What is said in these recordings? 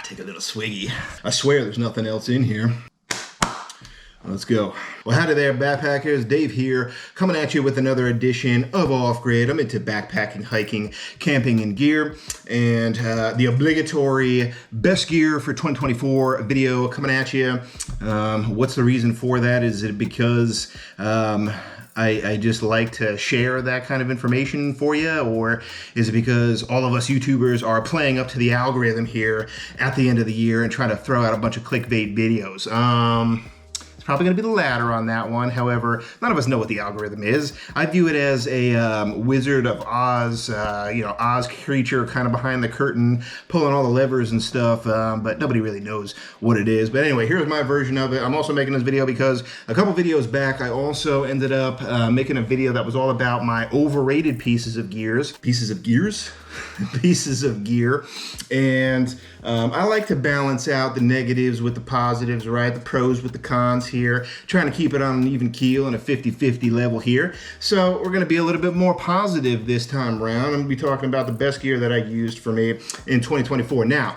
Take a little swiggy. I swear there's nothing else in here. Let's go. Well, howdy there, backpackers. Dave here, coming at you with another edition of Off Grid. I'm into backpacking, hiking, camping, and gear. And the obligatory best gear for 2024 video coming at you. What's the reason for that? Is it because I just like to share that kind of information for you? Or is it because all of us YouTubers are playing up to the algorithm here at the end of the year and trying to throw out a bunch of clickbait videos? Probably going to be the latter on that one. However, none of us know what the algorithm is. I view it as a Wizard of Oz, Oz creature kind of behind the curtain, pulling all the levers and stuff, but nobody really knows what it is. But anyway, here's my version of it. I'm also making this video because a couple videos back, I also ended up making a video that was all about my overrated pieces of gear. And I like to balance out the negatives with the positives, right? The pros with the cons here, trying to keep it on an even keel and a 50-50 level here. So we're going to be a little bit more positive this time around. I'm going to be talking about the best gear that I used for me in 2024. Now,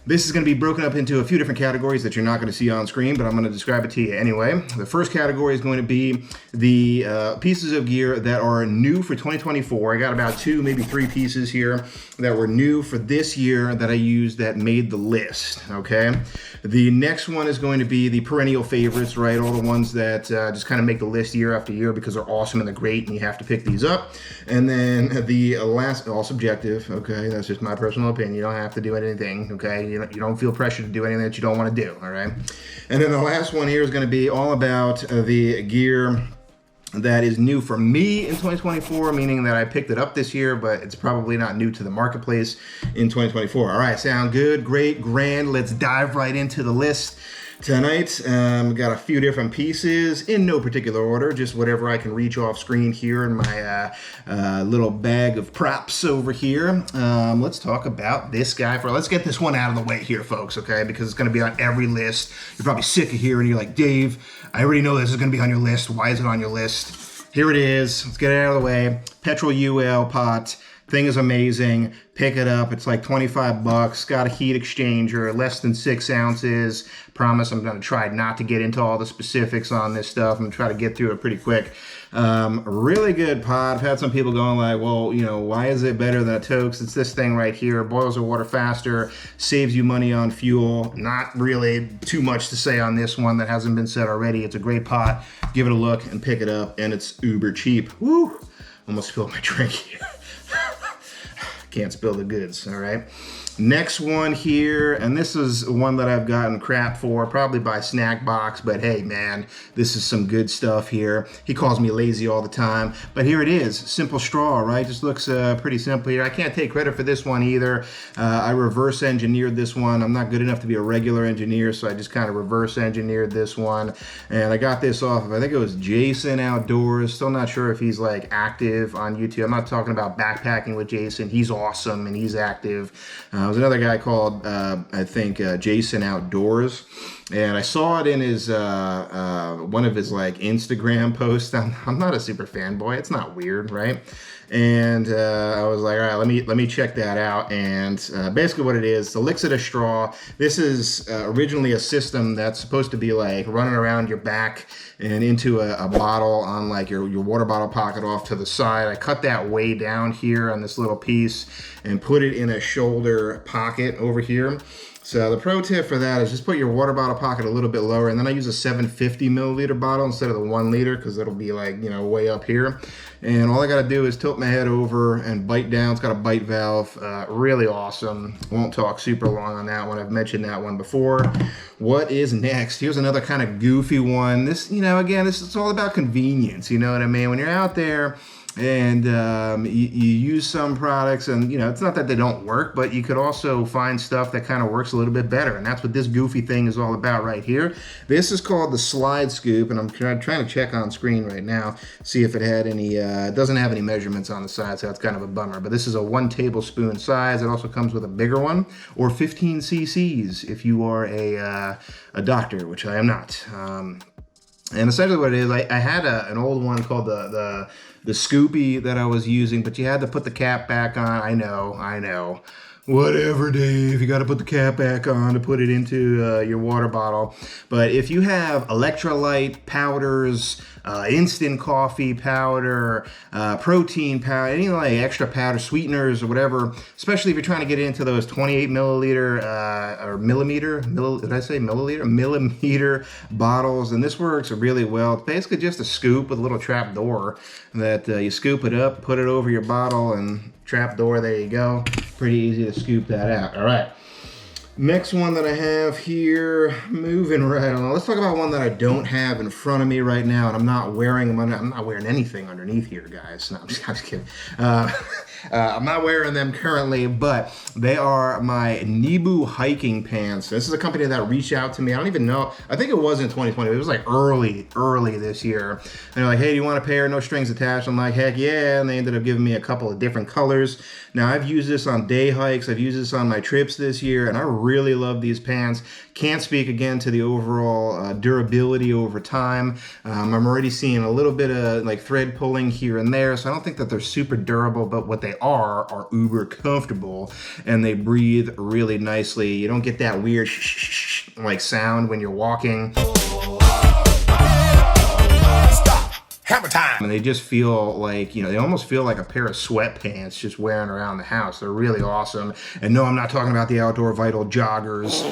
this is going to be broken up into a few different categories that you're not going to see on screen, but I'm going to describe it to you anyway. The first category is going to be the pieces of gear that are new for 2024. I got about 2, maybe 3 pieces here that were new for this year that I used that made the list, okay? The next one is going to be the perennial favorites, right? All the ones that just kind of make the list year after year because they're awesome and they're great and you have to pick these up. And then the last, all subjective, okay? That's just my personal opinion. You don't have to do anything, okay? You don't feel pressure to do anything that you don't want to do, all right? And then the last one here is going to be all about the gear that is new for me in 2024, meaning that I picked it up this year, but it's probably not new to the marketplace in 2024. All right, sound good, great, grand. Let's dive right into the list. Tonight, got a few different pieces in no particular order, just whatever I can reach off screen here in my little bag of props over here. Let's talk about this guy. Let's get this one out of the way here, folks, okay? Because it's going to be on every list. You're probably sick of hearing, you're like, Dave, I already know this is going to be on your list. Why is it on your list? Here it is. Let's get it out of the way. Petrel UL pot. Thing is amazing. Pick it up. It's like 25 bucks. Got a heat exchanger, less than 6 ounces. Promise I'm going to try not to get into all the specifics on this stuff. I'm going to try to get through it pretty quick. Really good pot. I've had some people going like, well, why is it better than a Toaks? It's this thing right here. Boils the water faster, saves you money on fuel. Not really too much to say on this one that hasn't been said already. It's a great pot. Give it a look and pick it up, and it's uber cheap. Woo! Almost spilled my drink here. Can't spill the goods, all right? Next one here, and this is one that I've gotten crap for, probably by Zpacks, but hey, man, this is some good stuff here. He calls me lazy all the time, but here it is, simple straw, right? Just looks pretty simple here. I can't take credit for this one either. I reverse engineered this one. I'm not good enough to be a regular engineer, so I just kind of reverse engineered this one, and I got this off of, I think it was Jason Outdoors. Still not sure if he's like active on YouTube. I'm not talking about backpacking with Jason. He's awesome and he's active. There was another guy called, I think, Jason Outdoors, and I saw it in his one of his like Instagram posts. I'm not a super fanboy. It's not weird, right? And I was like, all right, let me check that out. And basically what it is, the lixida straw. This is originally a system that's supposed to be like running around your back and into a bottle on like your water bottle pocket off to the side. I cut that way down here on this little piece and put it in a shoulder pocket over here. So the pro tip for that is just put your water bottle pocket a little bit lower, and then I use a 750 milliliter bottle instead of the 1 liter because it'll be like, way up here. And all I got to do is tilt my head over and bite down. It's got a bite valve. Really awesome. Won't talk super long on that one. I've mentioned that one before. What is next? Here's another kind of goofy one. This, again, this is all about convenience. You know what I mean? When you're out there and you use some products, and it's not that they don't work, but you could also find stuff that kind of works a little bit better, and that's what this goofy thing is all about right here. This is called the Slide Scoop, and I'm trying to check on screen right now, see if it had any, it doesn't have any measurements on the side, so that's kind of a bummer, but this is a 1 tablespoon size. It also comes with a bigger one, or 15 cc's if you are a doctor, which I am not. And essentially what it is, I had an old one called the the Scoopy that I was using, but you had to put the cap back on. I know. Whatever, Dave, you got to put the cap back on to put it into your water bottle. But if you have electrolyte powders, instant coffee powder, protein powder, any like extra powder, sweeteners or whatever, especially if you're trying to get into those 28 milliliter or millimeter bottles, and this works really well. It's basically just a scoop with a little trap door that you scoop it up, put it over your bottle, and trap door, there you go. Pretty easy to scoop that out. All right. Next one that I have here, moving right on. Let's talk about one that I don't have in front of me right now, and I'm not wearing them. I'm not wearing anything underneath here, guys. No, I'm just kidding. I'm not wearing them currently, but they are my Nebo hiking pants. This is a company that reached out to me. I don't even know. I think it was in 2020. It was like early this year. And they're like, hey, do you want a pair? No strings attached. I'm like, heck yeah. And they ended up giving me a couple of different colors. Now, I've used this on day hikes. I've used this on my trips this year, and I really love these pants. Can't speak again to the overall durability over time. I'm already seeing a little bit of like thread pulling here and there, so I don't think that they're super durable, but what they are uber comfortable, and they breathe really nicely. You don't get that weird like sound when you're walking. Hammer time. And they just feel like, they almost feel like a pair of sweatpants just wearing around the house. They're really awesome. And no, I'm not talking about the Outdoor Vital joggers.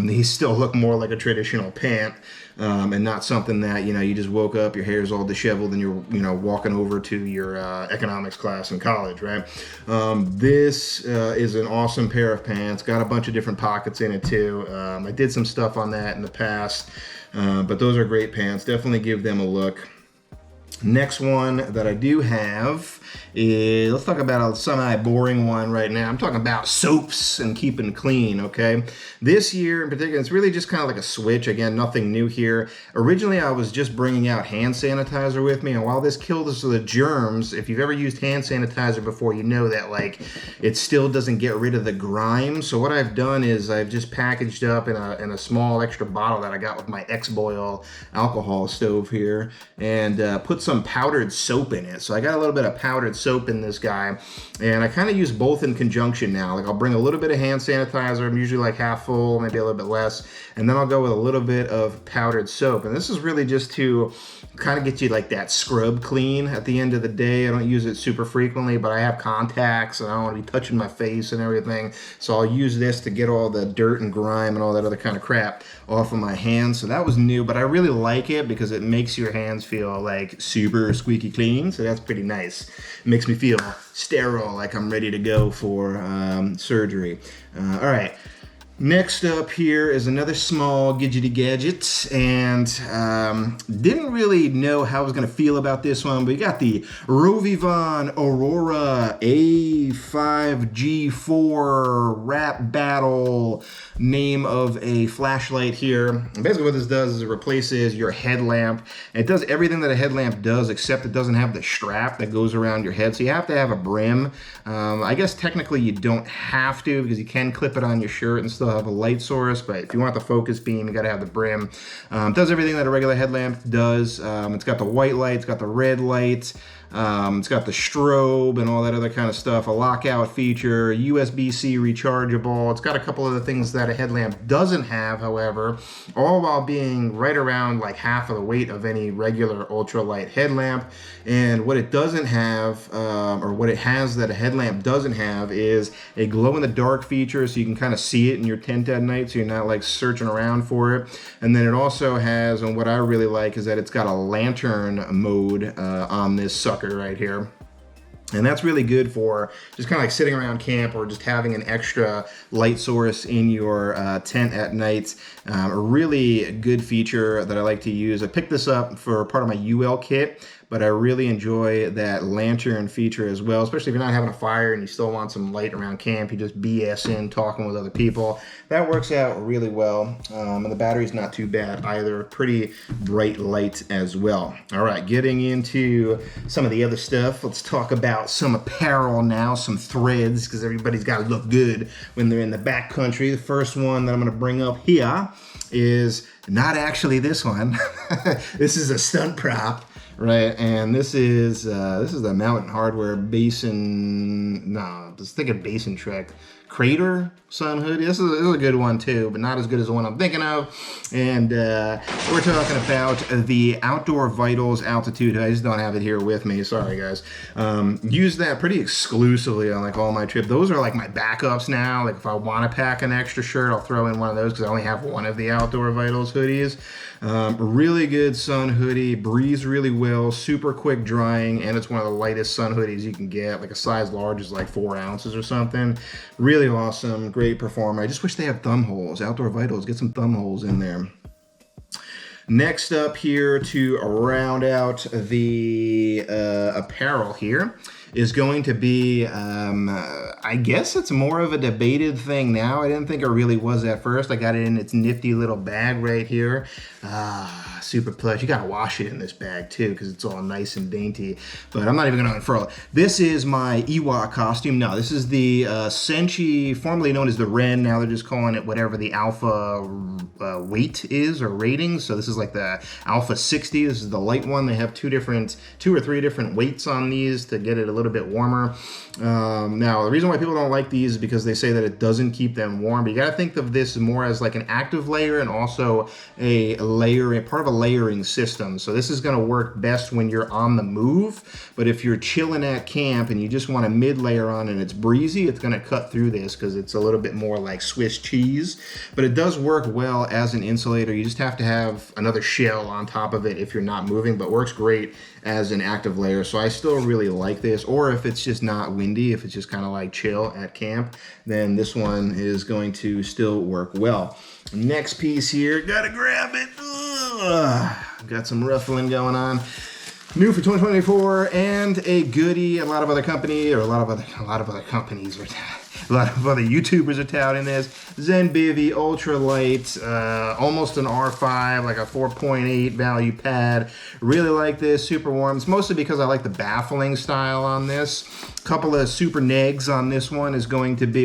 These still look more like a traditional pant. And not something that, you just woke up, your hair's all disheveled, and you're, walking over to your economics class in college, right? This is an awesome pair of pants. Got a bunch of different pockets in it, too. I did some stuff on that in the past, but those are great pants. Definitely give them a look. Next one that I do have is, let's talk about a semi-boring one right now. I'm talking about soaps and keeping clean, okay? This year in particular, it's really just kind of like a switch. Again, nothing new here. Originally, I was just bringing out hand sanitizer with me, and while this kills the germs, if you've ever used hand sanitizer before, you know that, like, it still doesn't get rid of the grime. So what I've done is I've just packaged up in a small extra bottle that I got with my X-Boil alcohol stove here, and put some powdered soap in it. So I got a little bit of powdered soap in this guy, and I kind of use both in conjunction now. Like, I'll bring a little bit of hand sanitizer. I'm usually like half full, maybe a little bit less, and then I'll go with a little bit of powdered soap. And this is really just to kind of get you like that scrub clean at the end of the day. I don't use it super frequently, but I have contacts and I don't want to be touching my face and everything, so I'll use this to get all the dirt and grime and all that other kind of crap off of my hands. So that was new, but I really like it because it makes your hands feel like super squeaky clean, so that's pretty nice. It makes me feel sterile, like I'm ready to go for surgery. All right. Next up here is another small gadgety gadget, and didn't really know how I was going to feel about this one, but we got the Rovyvon Aurora A5G4 Rap Battle, name of a flashlight here. And basically what this does is it replaces your headlamp. It does everything that a headlamp does, except it doesn't have the strap that goes around your head, so you have to have a brim. I guess technically you don't have to, because you can clip it on your shirt and still have a light source, but if you want the focus beam, you got to have the brim. It does everything that a regular headlamp does. It's got the white light, it's got the red light, it's got the strobe and all that other kind of stuff, a lockout feature, USB-C rechargeable. It's got a couple of the things that a headlamp doesn't have, however, all while being right around like half of the weight of any regular ultralight headlamp. And what it doesn't have, or what it has that a headlamp doesn't have, is a glow-in-the-dark feature, so you can kind of see it in your tent at night, so you're not like searching around for it. And then it also has, and what I really like, is that it's got a lantern mode on this sucker right here. And that's really good for just kind of like sitting around camp or just having an extra light source in your tent at night. A really good feature that I like to use. I picked this up for part of my UL kit, but I really enjoy that lantern feature as well, especially if you're not having a fire and you still want some light around camp. You just BS in talking with other people. That works out really well. And the battery's not too bad either. Pretty bright light as well. All right, getting into some of the other stuff. Let's talk about some apparel now, some threads, because everybody's got to look good when they're in the backcountry. The first one that I'm going to bring up here is not actually this one. This is a stunt prop. right? And this is the Mountain Hardwear Basin. No, I was thinking Basin Trek Crater Sun hoodie. This is a good one too, but not as good as the one I'm thinking of. And we're talking about the Outdoor Vitals Altitude. I just don't have it here with me. Sorry, guys. Use that pretty exclusively on like all my trips. Those are like my backups now. Like if I want to pack an extra shirt, I'll throw in one of those because I only have one of the Outdoor Vitals hoodies. Really good sun hoodie, breathes really well, super quick drying, and it's one of the lightest sun hoodies you can get. Like a size large is like 4 ounces or something. Really awesome, great performer. I just wish they had thumb holes. Outdoor Vitals, get some thumb holes in there. Next up here to round out the apparel here is going to be, I guess it's more of a debated thing now. I didn't think it really was at first. I got it in its nifty little bag right here. Super plush. You gotta wash it in this bag too because it's all nice and dainty. But I'm not even gonna unfurl it. This is my Ewok costume. No, this is the Senshi, formerly known as the Ren. Now they're just calling it whatever the alpha weight is or rating. So this is like the Alpha 60. This is the light one. They have two or three different weights on these to get it a little bit warmer. Now the reason why people don't like these is because they say that it doesn't keep them warm. But you got to think of this more as like an active layer and also a part of a layering system. So this is going to work best when you're on the move. But if you're chilling at camp and you just want a mid layer on and it's breezy, it's going to cut through this because it's a little bit more like Swiss cheese. But it does work well as an insulator. You just have to have another shell on top of it if you're not moving, but works great as an active layer. So I still really like this. Or if it's just not windy, if it's just kind of like chill at camp, then this one is going to still work well. Next piece here, gotta grab it. Got some ruffling going on. New for 2024 and a goodie. A lot of other companies are a lot of other YouTubers are touting this. Zenbivy, ultralight, almost an R5, like a 4.8 value pad. Really like this, super warm. It's mostly because I like the baffling style on this. Couple of super negs on this one is going to be,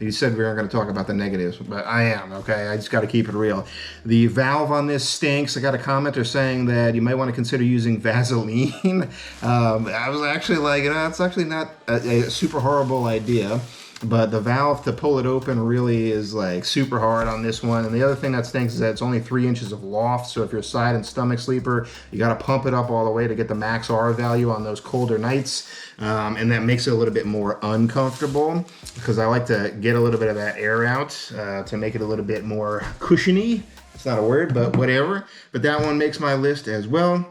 you said we weren't going to talk about the negatives, but I am, okay? I just got to keep it real. The valve on this stinks. I got a commenter saying that you might want to consider using Vaseline. I was actually like, it's actually not a super horrible idea. But the valve to pull it open really is like super hard on this one. And the other thing that stinks is that it's only 3 inches of loft. So if you're a side and stomach sleeper, you got to pump it up all the way to get the max R value on those colder nights. And that makes it a little bit more uncomfortable because I like to get a little bit of that air out to make it a little bit more cushiony. It's not a word, but whatever. But that one makes my list as well.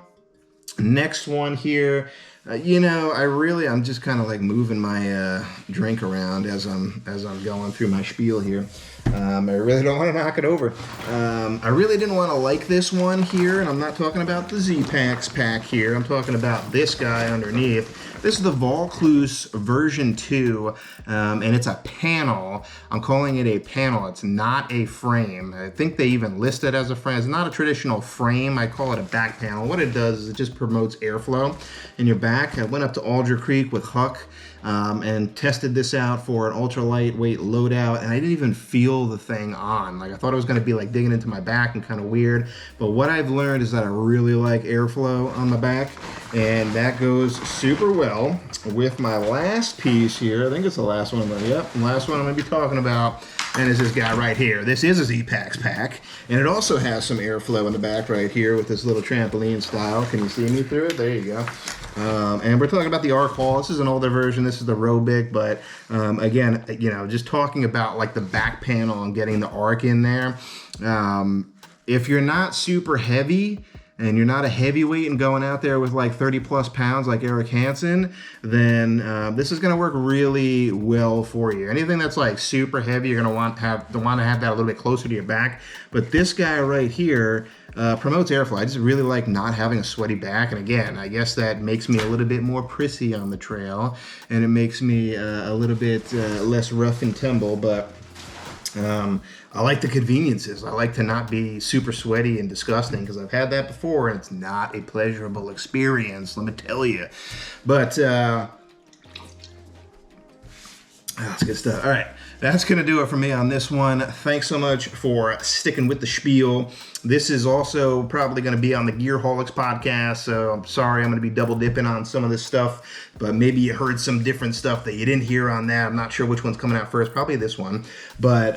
Next one here. I'm just kind of like moving my drink around as I'm going through my spiel here. I really don't want to knock it over. I really didn't want to like this one here, and I'm not talking about the Zpacks pack here. I'm talking about this guy underneath. This is the Vaucluse version 2, and it's a panel. I'm calling it a panel. It's not a frame. I think they even list it as a frame. It's not a traditional frame. I call it a back panel. What it does is it just promotes airflow in your back. I went up to Alder Creek with Huck and tested this out for an ultra lightweight loadout, and I didn't even feel the thing on. Like I thought it was going to be like digging into my back and kind of weird, but what I've learned is that I really like airflow on my back, and that goes super well with my last piece here. I think it's the last one. The last one I'm going to be talking about, and it's this guy right here. This is a Zpacks pack, and it also has some airflow in the back right here with this little trampoline style. Can you see me through it? There you go. And we're talking about the arc haul. This is an older version. This is the Robyc, but again, just talking about like the back panel and getting the arc in there. If you're not super heavy and you're not a heavyweight and going out there with like 30 plus pounds like Eric Hansen, then this is going to work really well for you. Anything that's like super heavy, you're going to want to have that a little bit closer to your back. But this guy right here promotes airflow. I just really like not having a sweaty back. And again, I guess that makes me a little bit more prissy on the trail, and it makes me a little bit less rough and tumble. But I like the conveniences. I like to not be super sweaty and disgusting because I've had that before, and it's not a pleasurable experience, let me tell you. But that's good stuff. All right, that's going to do it for me on this one. Thanks so much for sticking with the spiel. This is also probably going to be on the Gearholics podcast, so I'm sorry I'm going to be double dipping on some of this stuff, but maybe you heard some different stuff that you didn't hear on that. I'm not sure which one's coming out first, probably this one, but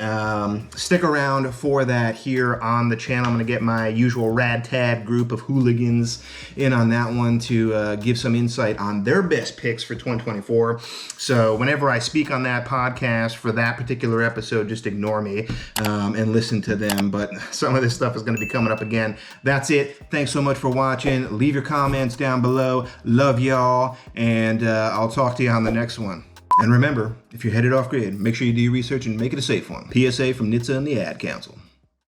stick around for that here on the channel. I'm going to get my usual rad-tad group of hooligans in on that one to give some insight on their best picks for 2024. So whenever I speak on that podcast for that particular episode, just ignore me and listen to them, but some of this stuff is going to be coming up again. That's it. Thanks so much for watching. Leave your comments down below. Love y'all, and I'll talk to you on the next one. And remember, if you're headed off grid, make sure you do your research and make it a safe one. PSA from NHTSA and the Ad Council.